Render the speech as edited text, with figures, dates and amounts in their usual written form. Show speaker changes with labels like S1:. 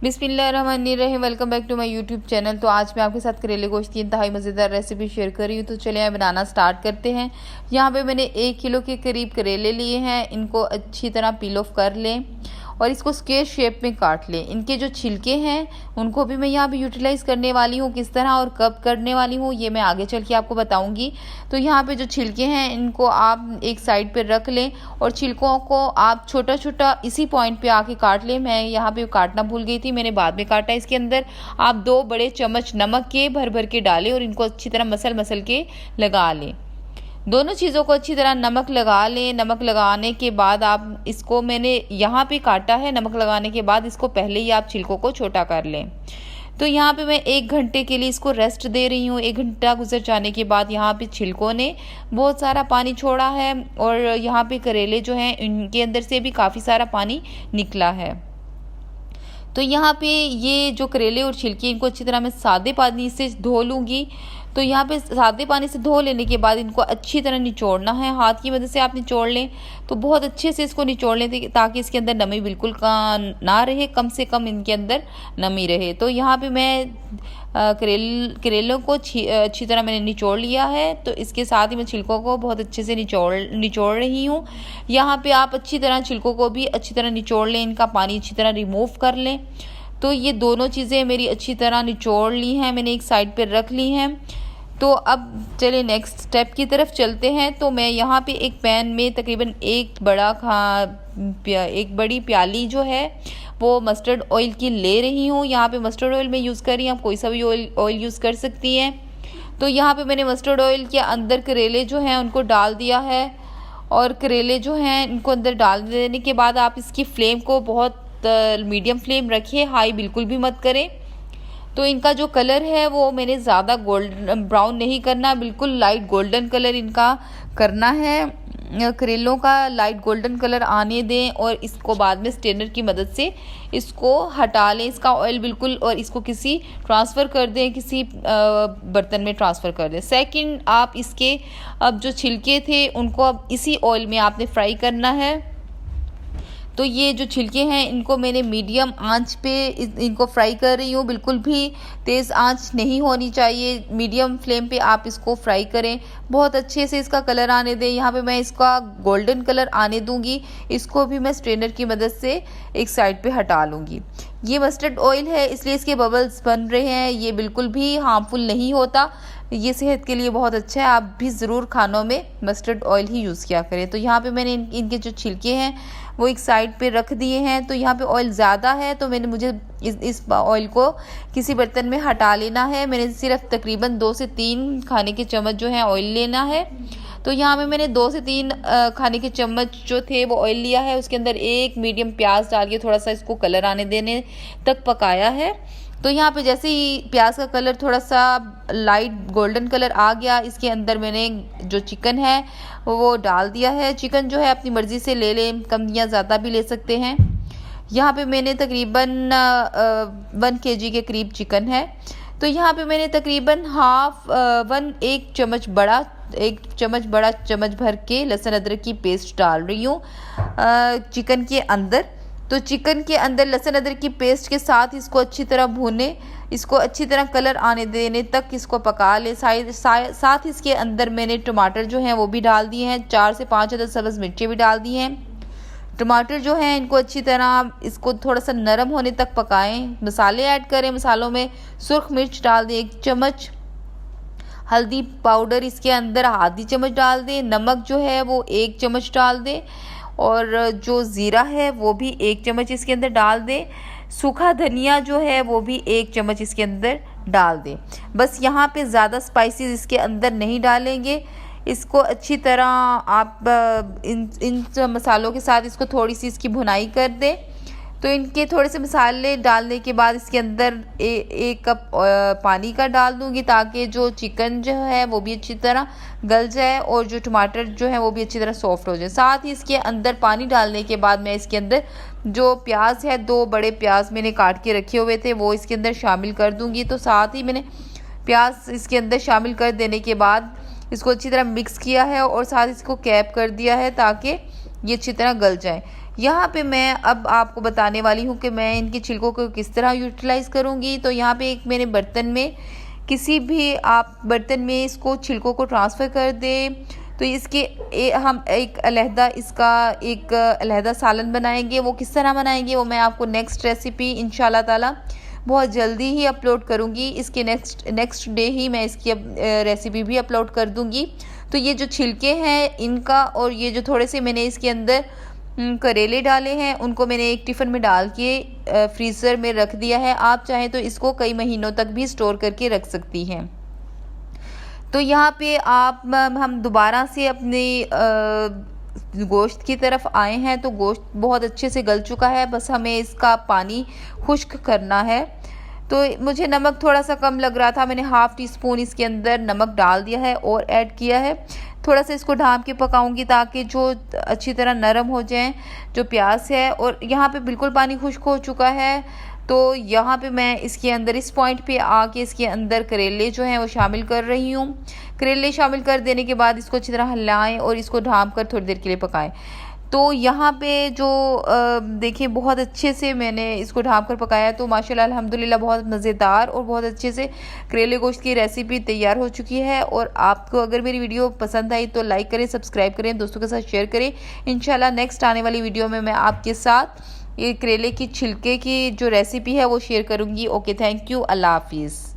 S1: बिस्मिल्लाहिर्रहमानिर्रहीम। Welcome back to my YouTube channel. तो आज मैं आपके साथ करेले गोश्त की इंतहाई मज़ेदार रेसिपी शेयर कर रही हूँ। तो चलिए बनाना स्टार्ट करते हैं। यहाँ पे मैंने 1 किलो के करीब करेले लिए हैं। इनको अच्छी तरह पील ऑफ कर लें और इसको स्क्वायर शेप में काट लें। इनके जो छिलके हैं उनको भी मैं यहाँ पे यूटिलाइज़ करने वाली हूँ। किस तरह और कब करने वाली हूँ ये मैं आगे चल के आपको बताऊँगी। तो यहाँ पे जो छिलके हैं इनको आप एक साइड पे रख लें और छिलकों को आप छोटा छोटा इसी पॉइंट पे आके काट लें। मैं यहाँ पे काटना भूल गई थी, मैंने बाद में काटा। इसके अंदर आप 2 बड़े चम्मच नमक के भर भर के डालें और इनको अच्छी तरह मसल के लगा लें। दोनों चीज़ों को अच्छी तरह नमक लगा लें। नमक लगाने के बाद आप इसको, मैंने यहाँ पे काटा है, नमक लगाने के बाद इसको पहले ही आप छिलकों को छोटा कर लें। तो यहाँ पे मैं 1 घंटे के लिए इसको रेस्ट दे रही हूँ। 1 घंटा गुजर जाने के बाद यहाँ पे छिलकों ने बहुत सारा पानी छोड़ा है और यहाँ पे करेले जो हैं इनके अंदर से भी काफ़ी सारा पानी निकला है। तो यहाँ पे ये जो करेले और छिलके इनको अच्छी तरह मैं सादे पानी से धो लूँगी। तो यहाँ पे सादे पानी से धो लेने के बाद इनको अच्छी तरह निचोड़ना है। हाथ की मदद से आप निचोड़ लें तो बहुत अच्छे से इसको निचोड़ लें ताकि इसके अंदर नमी बिल्कुल ना रहे, कम से कम इनके अंदर नमी रहे। तो यहाँ पे मैं करेलों को अच्छी तरह मैंने निचोड़ लिया है। तो इसके साथ ही मैं छिलकों को बहुत अच्छे से निचोड़ रही हूँ। यहाँ पे आप अच्छी तरह छिलकों को भी अच्छी तरह निचोड़ लें, इनका पानी अच्छी तरह रिमूव कर लें। तो ये दोनों चीज़ें मेरी अच्छी तरह निचोड़ ली हैं, मैंने एक साइड पर रख ली हैं। तो अब चलिए नेक्स्ट स्टेप की तरफ चलते हैं। तो मैं यहाँ पे एक पैन में तकरीबन एक बड़ी प्याली जो है वो मस्टर्ड ऑयल की ले रही हूँ। यहाँ पे मस्टर्ड ऑयल मैं यूज़ कर रही हूँ, आप कोई सा भी ऑयल यूज़ कर सकती हैं। तो यहाँ पे मैंने मस्टर्ड ऑयल के अंदर करेले जो हैं उनको डाल दिया है और करेले जो हैं इनको अंदर डाल देने के बाद आप इसकी फ्लेम को बहुत मीडियम फ्लेम रखिए, हाई बिल्कुल भी मत करें। तो इनका जो कलर है वो मैंने ज़्यादा गोल्डन ब्राउन नहीं करना, बिल्कुल लाइट गोल्डन कलर इनका करना है। करेलों का लाइट गोल्डन कलर आने दें और इसको बाद में स्ट्रेनर की मदद से इसको हटा लें, इसका ऑयल बिल्कुल, और इसको किसी ट्रांसफ़र कर दें, किसी बर्तन में ट्रांसफ़र कर दें। सेकंड, आप इसके अब जो छिलके थे उनको अब इसी ऑयल में आपने फ्राई करना है। तो ये जो छिलके हैं इनको मैंने मीडियम आंच पे इनको फ्राई कर रही हूँ, बिल्कुल भी तेज़ आंच नहीं होनी चाहिए। मीडियम फ्लेम पे आप इसको फ्राई करें, बहुत अच्छे से इसका कलर आने दें। यहाँ पे मैं इसका गोल्डन कलर आने दूँगी, इसको भी मैं स्ट्रेनर की मदद से एक साइड पे हटा लूँगी। ये मस्टर्ड ऑयल है इसलिए इसके बबल्स बन रहे हैं, ये बिल्कुल भी हार्मफुल नहीं होता, ये सेहत के लिए बहुत अच्छा है। आप भी ज़रूर खानों में मस्टर्ड ऑयल ही यूज़ किया करें। तो यहाँ पे मैंने इनके जो छिलके हैं वो एक साइड पे रख दिए हैं। तो यहाँ पे ऑयल ज़्यादा है तो मुझे इस ऑयल को किसी बर्तन में हटा लेना है। मैंने सिर्फ तकरीबन 2 से 3 खाने के चम्मच जो है ऑयल लेना है। तो यहाँ पे मैंने 2 से 3 खाने के चम्मच जो थे वो ऑयल लिया है। उसके अंदर एक मीडियम प्याज डाल के थोड़ा सा इसको कलर आने देने तक पकाया है। तो यहाँ पे जैसे ही प्याज का कलर थोड़ा सा लाइट गोल्डन कलर आ गया, इसके अंदर मैंने जो चिकन है वो डाल दिया है। चिकन जो है अपनी मर्ज़ी से ले लें, कम या ज़्यादा भी ले सकते हैं। यहाँ पे मैंने तकरीबन 1 kg के करीब चिकन है। तो यहाँ पे मैंने तकरीबन एक चम्मच बड़ा चम्मच भर के लहसुन अदरक की पेस्ट डाल रही हूँ चिकन के अंदर। तो चिकन के अंदर लहसुन अदरक की पेस्ट के साथ इसको अच्छी तरह भूनें, इसको अच्छी तरह कलर आने देने तक इसको पका ले। साथ इसके अंदर मैंने टमाटर जो हैं वो भी डाल दिए हैं, 4 से 5 अदद सब्ज़ मिर्चें भी डाल दी हैं। टमाटर जो हैं इनको अच्छी तरह इसको थोड़ा सा नरम होने तक पकाएं। मसाले ऐड करें, मसालों में सुर्ख मिर्च डाल दें 1 चम्मच, हल्दी पाउडर इसके अंदर आधी चम्मच डाल दें, नमक जो है वो 1 चम्मच डाल दें और जो ज़ीरा है वो भी 1 चम्मच इसके अंदर डाल दें। सूखा धनिया जो है वो भी 1 चम्मच इसके अंदर डाल दें। बस यहाँ पे ज़्यादा स्पाइसेस इसके अंदर नहीं डालेंगे। इसको अच्छी तरह आप इन मसालों के साथ इसको थोड़ी सी इसकी भुनाई कर दें। तो इनके थोड़े से मसाले डालने के बाद इसके अंदर 1 कप पानी का डाल दूँगी ताकि जो चिकन जो है वो भी अच्छी तरह गल जाए और जो टमाटर जो है वो भी अच्छी तरह सॉफ्ट हो जाए। साथ ही इसके अंदर पानी डालने के बाद मैं इसके अंदर जो प्याज है, 2 बड़े प्याज मैंने काट के रखे हुए थे वो इसके अंदर शामिल कर दूँगी। तो साथ ही मैंने प्याज इसके अंदर शामिल कर देने के बाद इसको अच्छी तरह मिक्स किया है और साथ इसको कैप कर दिया है ताकि ये अच्छी तरह गल जाए। यहाँ पे मैं अब आपको बताने वाली हूँ कि मैं इनके छिलकों को किस तरह यूटिलाइज़ करूँगी। तो यहाँ पे एक मैंने बर्तन में, किसी भी आप बर्तन में इसको छिलकों को ट्रांसफ़र कर दें। तो इसके हम एक अलहदा सालन बनाएंगे। वो किस तरह बनाएंगे वो मैं आपको नेक्स्ट रेसिपी इंशाल्लाह ताला बहुत जल्दी ही अपलोड करूँगी। इसके नेक्स्ट डे ही मैं इसकी रेसिपी भी अपलोड कर दूँगी। तो ये जो छिलके हैं इनका, और ये जो थोड़े से मैंने इसके अंदर करेले डाले हैं, उनको मैंने एक टिफ़िन में डाल के फ्रीज़र में रख दिया है। आप चाहें तो इसको कई महीनों तक भी स्टोर करके रख सकती हैं। तो यहाँ पे हम दोबारा से अपने गोश्त की तरफ आए हैं। तो गोश्त बहुत अच्छे से गल चुका है, बस हमें इसका पानी खुश्क करना है। तो मुझे नमक थोड़ा सा कम लग रहा था, मैंने हाफ़ टी स्पून इसके अंदर नमक डाल दिया है और ऐड किया है। थोड़ा सा इसको ढाँप के पकाऊंगी ताकि जो अच्छी तरह नरम हो जाए जो प्याज है। और यहाँ पे बिल्कुल पानी खुश्क हो चुका है। तो यहाँ पे मैं इसके अंदर इस पॉइंट पे आके इसके अंदर करेले जो हैं वो शामिल कर रही हूँ। करेले शामिल कर देने के बाद इसको अच्छी तरह हिलाएं और इसको ढाँप कर थोड़ी देर के लिए पकाएं। तो यहाँ पे जो देखिए बहुत अच्छे से मैंने इसको ढाँप कर पकाया, तो माशाल्लाह अल्हम्दुलिल्लाह बहुत मज़ेदार और बहुत अच्छे से करेले गोश्त की रेसिपी तैयार हो चुकी है। और आपको अगर मेरी वीडियो पसंद आई तो लाइक करें, सब्सक्राइब करें, दोस्तों के साथ शेयर करें। इंशाल्लाह नेक्स्ट आने वाली वीडियो में मैं आपके साथ ये करेले की छिलके की जो रेसिपी है वो शेयर करूँगी। ओके, थैंक यू, अल्लाह हाफिज़।